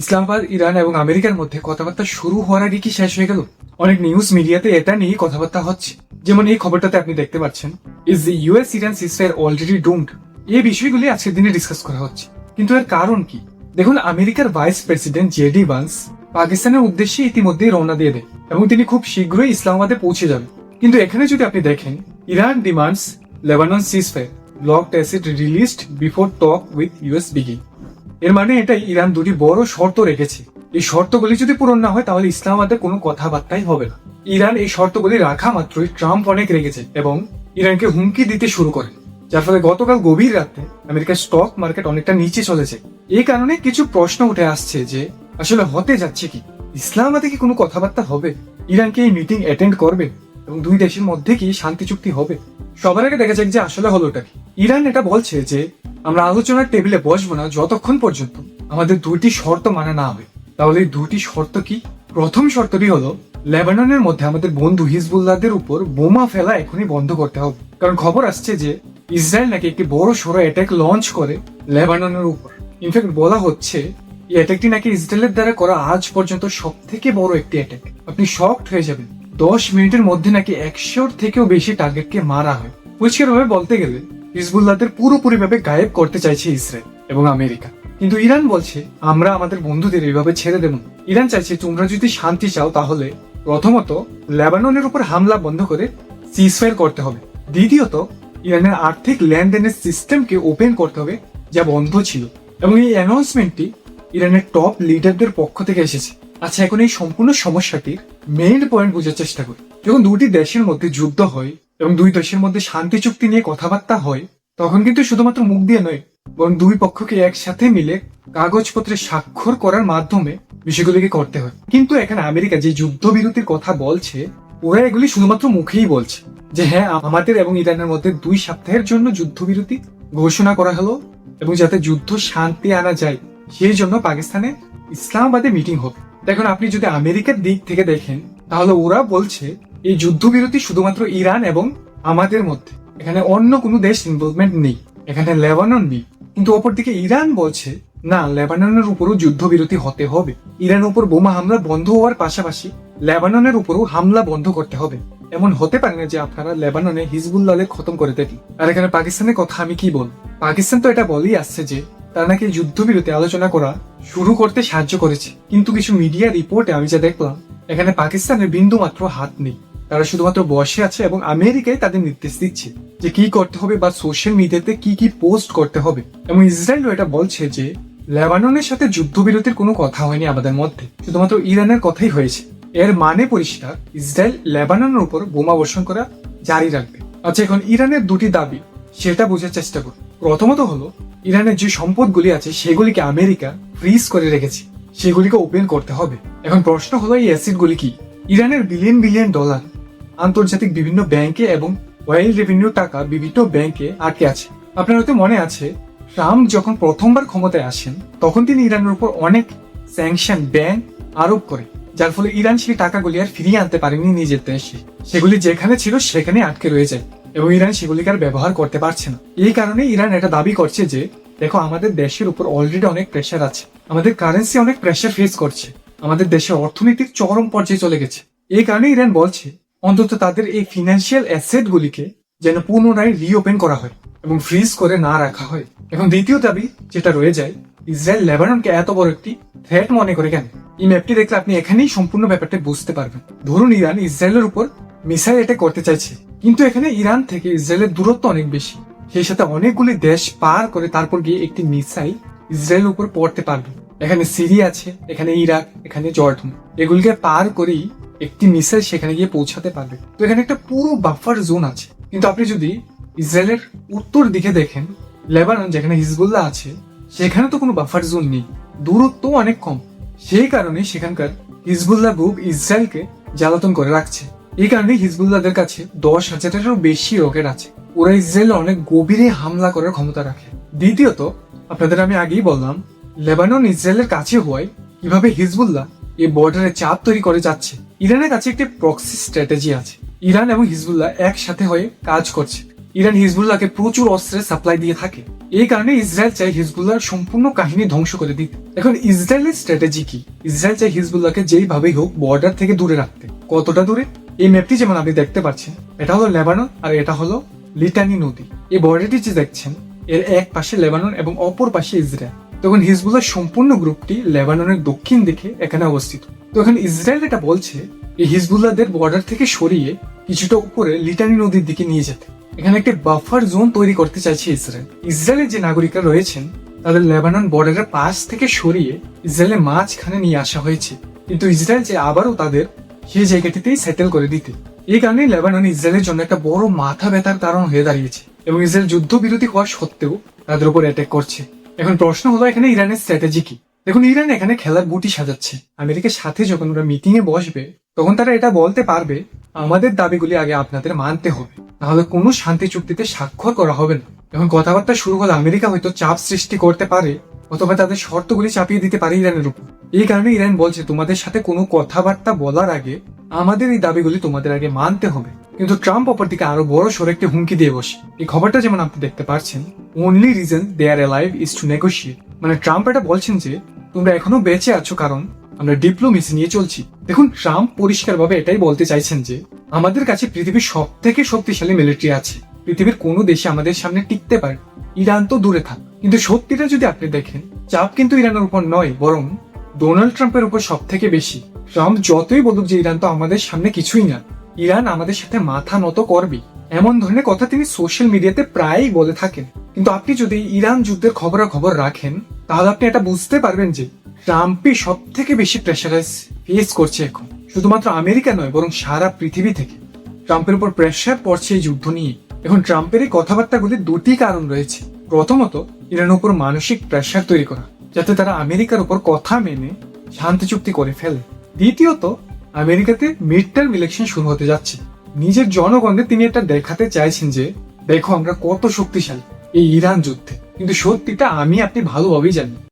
Islamabad, Iran এবং আমেরিকার মধ্যে কথাবার্তা শুরু হওয়ার আগে কি শেষ হয়ে গেল? অনেক নিউজ মিডিয়াতে এটা নিয়ে কথাবার্তা হচ্ছে। যেমন এই খবরটাতে আপনি দেখতে পাচ্ছেন, is the US Iran ceasefire already doomed. এই বিষয়গুলি আজকের দিনে ডিসকাস করা হচ্ছে, কিন্তু এর কারণ কি? দেখুন, আমেরিকার ভাইস প্রেসিডেন্ট জেডি ভান্স পাকিস্তানের উদ্দেশ্যে ইতিমধ্যেই রওনা দিয়ে দেয় এবং তিনি খুব শীঘ্রই ইসলামাবাদে পৌঁছে যাবেন। কিন্তু এখানে যদি আপনি দেখেন, Iran demands Lebanon ceasefire, blocked acid released before talk with US begin. এর মানে এটাই, ইরান দুটি বড় শর্ত রেখেছে। এই শর্তগুলি যদি পূরণ না হয় তাহলে ইসলামাবাদের কোনো কথাবার্তাই হবে না। ইরান এই শর্তগুলি রাখা মাত্রই ট্রাম্প অনেক রেগেছে এবং ইরানকে হুমকি দিতে শুরু করে, যার ফলে গতকাল গভীর রাতে আমেরিকার স্টক মার্কেট অনেকটা নিচে চলেছে। এই কারণে কিছু প্রশ্ন উঠে আসছে যে আসলে হতে যাচ্ছে কি? ইসলামাবাদে কি কোনো কথাবার্তা হবে? ইরানকে এই মিটিং অ্যাটেন্ড করবে এবং দুই দেশের মধ্যে কি শান্তি চুক্তি হবে? সবার আগে দেখা যাক যে আসলে হলোটা কি। ইরান এটা বলছে যে আমরা আলোচনার টেবিলে বসবো না যতক্ষণ পর্যন্ত আমাদের দুটি শর্ত মানা না হবে। তাহলে এই দুটি শর্ত কি? প্রথম শর্তটি হলো, লেবাননের মধ্যে আমাদের বন্ধু হিজবুল্লাহদের উপর বোমা ফেলা এখনই বন্ধ করতে হবে। কারণ খবর আসছে যে ইসরায়েল নাকি একটি বড় সড়ো অ্যাটাক লঞ্চ করে লেবাননের উপর। ইনফ্যাক্ট বলা হচ্ছে এই অ্যাটাকটি নাকি ইসরায়েলের দ্বারা করা আজ পর্যন্ত সব থেকে বড় একটি অ্যাটাক। আপনি শকড হয়ে যাবেন। 10 মিনিটের মধ্যে নাকি 100-র থেকেও বেশি টার্গেটকে মারা হয়। পরিষ্কার ভাবে বলতে গেলে হিজবুল্লাহদের পুরোপুরি ভাবে গায়েব করতে চাইছে ইসরায়েল এবং আমেরিকা। কিন্তু ইরান বলছে আমরা আমাদের বন্ধুদের এইভাবে ছেড়ে দেব না। ইরান চাইছে তোমরা যদি শান্তি চাও তাহলে প্রথমত লেবাননের উপর হামলা বন্ধ করে সিজফায়ার করতে হবে। দ্বিতীয়ত, ইরানের আর্থিক লেনদেনের সিস্টেমকে ওপেন করতে হবে যা বন্ধ ছিল। এবং এই অ্যানাউন্সমেন্টটি ইরানের টপ লিডারদের পক্ষ থেকে এসেছে। আচ্ছা, এখন এই সম্পূর্ণ সমস্যাটির মেইন পয়েন্ট বোঝার চেষ্টা করি। যখন দুটি দেশের মধ্যে যুদ্ধ হয় এবং দুই দেশের মধ্যে শান্তি চুক্তি নিয়ে কথাবার্তা হয়, তখন কিন্তু শুধুমাত্র মুখ দিয়ে নয়, বরং দুই পক্ষকে একসাথে মিলে কাগজপত্রে স্বাক্ষর করার মাধ্যমে বিষয়গুলিকে করতে হয়। কিন্তু এখানে আমেরিকা যে যুদ্ধবিরতির কথা বলছে, ওরা এগুলি শুধুমাত্র মুখেই বলছে যে হ্যাঁ, আমাদের এবং ইরানের মধ্যে 2 সপ্তাহের জন্য যুদ্ধবিরতি ঘোষণা করা হলো এবং যাতে যুদ্ধ শান্তি আনা যায় সেই জন্য পাকিস্তানে ইসলামাবাদে মিটিং হবে। দেখুন, আপনি যদি আমেরিকার দিক থেকে দেখেন তাহলে ওরা বলছে এই যুদ্ধবিরতি শুধুমাত্র ইরান এবং আমাদের মধ্যে, এখানে অন্য কোনো দেশ ইনভলভমেন্ট নেই, এখানে লেবানন নেই। কিন্তু অপরদিকে ইরান বলছে না, লেবাননের উপরও যুদ্ধবিরতি হতে হবে। ইরানের উপর বোমা হামলা বন্ধ হওয়ার পাশাপাশি লেবাননের উপরও হামলা বন্ধ করতে হবে। এমন হতে পারে না যে আপনারা লেবাননে হিজবুল্লাহকে খতম করে দেবেন। আর এখানে পাকিস্তানের কথা আমি কি বল, পাকিস্তান তো এটা বলেই আসছে যে তারা নাকি যুদ্ধবিরতি আলোচনা করা শুরু করতে সাহায্য করেছে। কিন্তু কিছু মিডিয়া রিপোর্টে আমি যা দেখলাম, এখানে পাকিস্তানের বিন্দু মাত্র হাত নেই। তারা শুধুমাত্র বসে আছে এবং আমেরিকায় তাদের নির্দেশ দিচ্ছে যে কি করতে হবে বা সোশ্যাল মিডিয়াতে কি কি পোস্ট করতে হবে। এবং ইসরায়েলও এটা বলছে যে লেবাননের সাথে যুদ্ধবিরতির কোনো কথা হয়নি আমাদের মধ্যে, শুধুমাত্র ইরানের কথাই হয়েছে। এর মানে পরিষ্কার, ইসরায়েল লেবাননের উপর বোমা বর্ষণ করা জারি রাখবে। আচ্ছা, এখন ইরানের দুটি দাবি সেটা বোঝার চেষ্টা করুন। প্রথমত হলো, ইরানের যে সম্পদগুলি আছে সেগুলিকে আমেরিকা ফ্রিজ করে রেখেছে, সেগুলিকে ওপেন করতে হবে। এখন প্রশ্ন হলো, এই অ্যাসিডগুলি কি? ইরানের বিলিয়ন বিলিয়ন ডলার আন্তর্জাতিক বিভিন্ন ব্যাংকে এবং অয়েল রেভিনিউ টাকা বিভিন্ন ব্যাংকে আটকে আছে। আপনার হয়তো মনে আছে, ট্রাম্প যখন প্রথমবার ক্ষমতায় আসেন তখন তিনি ইরানের উপর অনেক স্যাংশন ব্যান আরোপ করে, যার ফলে ইরান সেই টাকাগুলি আর ফিরিয়ে আনতে পারেনি নিজের দেশে। সেগুলি যেখানে ছিল সেখানে আটকে রয়ে যায় এবং ইরান সেগুলিকে আর ব্যবহার করতে পারছে না। এই কারণে ইরান এটা দাবি করছে যে দেখো, আমাদের দেশের উপর অলরেডি অনেক প্রেশার আছে, আমাদের কারেন্সি অনেক প্রেশার ফেস করছে, আমাদের দেশের অর্থনীতির চরম পর্যায়ে চলে গেছে। এই কারণে ইরান বলছে অন্তত তাদের এই ফিনান্সিয়াল অ্যাসেট গুলিকে যেন পুনরায় রিওপেন করা হয় এবং ফ্রিজ করে না রাখা হয়। এখন দ্বিতীয় দাবি যেটা রয়ে যায়, ইসরায়েল লেবাননকে এত বড় একটি থ্রেট মনে করে কেন? এই ম্যাপটি দেখলে আপনি এখানেই সম্পূর্ণ ব্যাপারটা বুঝতে পারবেন। ধরুন, ইরান ইসরায়েলের উপর মিসাইল অ্যাটাক করতে চাইছে, কিন্তু এখানে ইরান থেকে ইসরায়েলের দূরত্ব অনেক বেশি। সেই সাথে অনেকগুলি দেশ পার করে তারপর গিয়ে একটি মিসাইল ইসরায়েলের উপর পড়তে পারবে। এখানে সিরিয়া আছে, এখানে ইরাক, এখানে জর্ডান, এগুলিকে পার করেই একটি মিসাইল সেখানে গিয়ে পৌঁছাতে পারবে। তো এখানে একটা পুরো বাফার জোন আছে। কিন্তু আপনি যদি ইসরায়েলের উত্তর দিকে দেখেন, লেবানন যেখানে হিজবুল্লাহ আছে, সেখানে তো কোনো বাফার জোন নেই, দূরত্ব অনেক কম। সেই কারণে সেখানকার হিজবুল্লাহ গ্রুপ ইসরায়েলকে জ্বালাতন করে রাখছে। এই কারণে হিজবুল্লাহদের কাছে 10,000-এরও বেশি রকেট আছে। ওরা ইসরায়েলে অনেক গভীরে হামলা করার ক্ষমতা রাখে। দ্বিতীয়ত, আপনাদের আমি আগেই বললাম, লেবানন ইসরায়েলের কাছে হওয়ায় কিভাবে হিজবুল্লাহ এই বর্ডারে চাপ তৈরি করে যাচ্ছে। ইরানের কাছে একটি প্রক্সি স্ট্র্যাটেজি আছে। ইরান এবং হিজবুল্লাহ একসাথে হয়ে কাজ করছে। ইরান হিজবুল্লাহকে প্রচুর অস্ত্রের সাপ্লাই দিয়ে থাকে। এই কারণে ইসরায়েল চাই হিজবুল্লাহর সম্পূর্ণ কাহিনী ধ্বংস করে দিতে। এখন ইসরায়েলের স্ট্র্যাটেজি কি? ইসরায়েল চাই হিজবুল্লাহকে যেইভাবেই হোক বর্ডার থেকে দূরে রাখতে। কতটা দূরে? এই ম্যাপটি যেমন আপনি দেখতে পাচ্ছেন, এটা হলো লেবানন আর এটা হলো লিটানি নদী। এই বর্ডারটি যে দেখছেন, এর এক পাশে লেবানন এবং অপর পাশে ইসরায়েল। তখন হিজবুল্লাহ সম্পূর্ণ গ্রুপটি লেবাননের দক্ষিণ দিকে এখানে অবস্থিত। তো এখন ইসরায়েল এটা বলছে এই হিজবুল্লাহদের বর্ডার থেকে সরিয়ে কিছুটা উপরে লিটানি নদীর দিকে নিয়ে যেতে। এখানে একটা বাফার জোন তৈরি করতে চাইছে ইসরায়েল। ইসরায়েলের যে নাগরিকরা রয়েছেন তাদের লেবানন বর্ডারের পাশ থেকে সরিয়ে ইসরায়েলের মাঝখানে নিয়ে আসা হয়েছে, কিন্তু ইসরায়েল যে আবারও তাদের সেই জায়গাটিতেই সেটেল করে দিতে। এই কারণেই লেবানন ইসরায়েলের জন্য একটা বড় মাথা ব্যথার কারণ হয়ে দাঁড়িয়েছে এবং ইসরায়েল যুদ্ধবিরতি হওয়া সত্ত্বেও তাদের উপর অ্যাটাক করছে। এখন প্রশ্ন হলো এখানে ইরানের স্ট্র্যাটেজি কি? দেখুন, ইরান এখানে খেলার গুটি সাজাচ্ছে। আমেরিকার সাথে যখন ওরা মিটিং এ বসবে তখন তারা এটা বলতে পারবে আমাদের দাবিগুলি আগে আপনাদের মানতে হবে, তাহলে কোনো শান্তি চুক্তিতে স্বাক্ষর করা হবে না। এখন কথাবার্তা শুরু হলে আমেরিকা হয়তো চাপ সৃষ্টি করতে পারে অথবা তাদের শর্তগুলি চাপিয়ে দিতে পারে ইরানের উপর। এই কারণে ইরান বলছে তোমাদের সাথে কোনো কথাবার্তা বলার আগে আমাদের এই দাবিগুলি তোমাদের আগে মানতে হবে। কিন্তু ট্রাম্প অপরদিকে আরো বড় সড় একটি হুমকি দিয়ে বসে। এই খবরটা যেমন আপনি দেখতে পাচ্ছেন, only reason they are alive is to negotiate. মানে ট্রাম্প এটা বলছেন যে তোমরা এখনো বেঁচে আছো কারণ আমরা ডিপ্লোমেসি নিয়ে চলছি। দেখুন, ট্রাম্প পরিষ্কারভাবে এটাই বলতে চাইছেন যে আমাদের কাছে পৃথিবীর সব থেকে শক্তিশালী মিলিটারি আছে, পৃথিবীর কোনো দেশে আমাদের সামনে টিকতে পারে, ইরান তো দূরে থাক। কিন্তু সত্যিটা যদি আপনি দেখেন, চাপ কিন্তু ইরানের উপর নয়, বরং ডোনাল্ড ট্রাম্পের উপর সব থেকে বেশি। ট্রাম্প যতই বলুক যে ইরান তো আমাদের সামনে কিছুই না, ইরান আমাদের সাথে মাথা নত করবে, এমন ধরনের কথা তিনি সোশ্যাল মিডিয়াতে প্রায়ই বলে থাকেন। কিন্তু আপনি যদি ইরান যুদ্ধের খবরাখবর রাখেন তাহলে আপনি এটা বুঝতে পারবেন যে ট্রাম্পই সব থেকে বেশি প্রেশারাইজ ফেস করছে এখন, শুধুমাত্র আমেরিকা নয় বরং সারা পৃথিবী থেকে ট্রাম্পের উপর প্রেশার পড়ছে এই যুদ্ধ নিয়ে। এখন ট্রাম্পের এই কথাবার্তাগুলির দুটি কারণ রয়েছে। প্রথমত, ইরানের উপর মানসিক প্রেশার তৈরি করা যাতে তারা আমেরিকার উপর কথা মেনে শান্তি চুক্তি করে ফেলে। দ্বিতীয়ত, আমেরিকাতে মিড টার্ম ইলেকশন শুরু হতে যাচ্ছে। নিজের জনগণকে তিনি এটা দেখাতে চাইছেন যে দেখো আমরা কত শক্তিশালী এই ইরান যুদ্ধে। কিন্তু সত্যিটা আপনি ভালোভাবেই জানেন।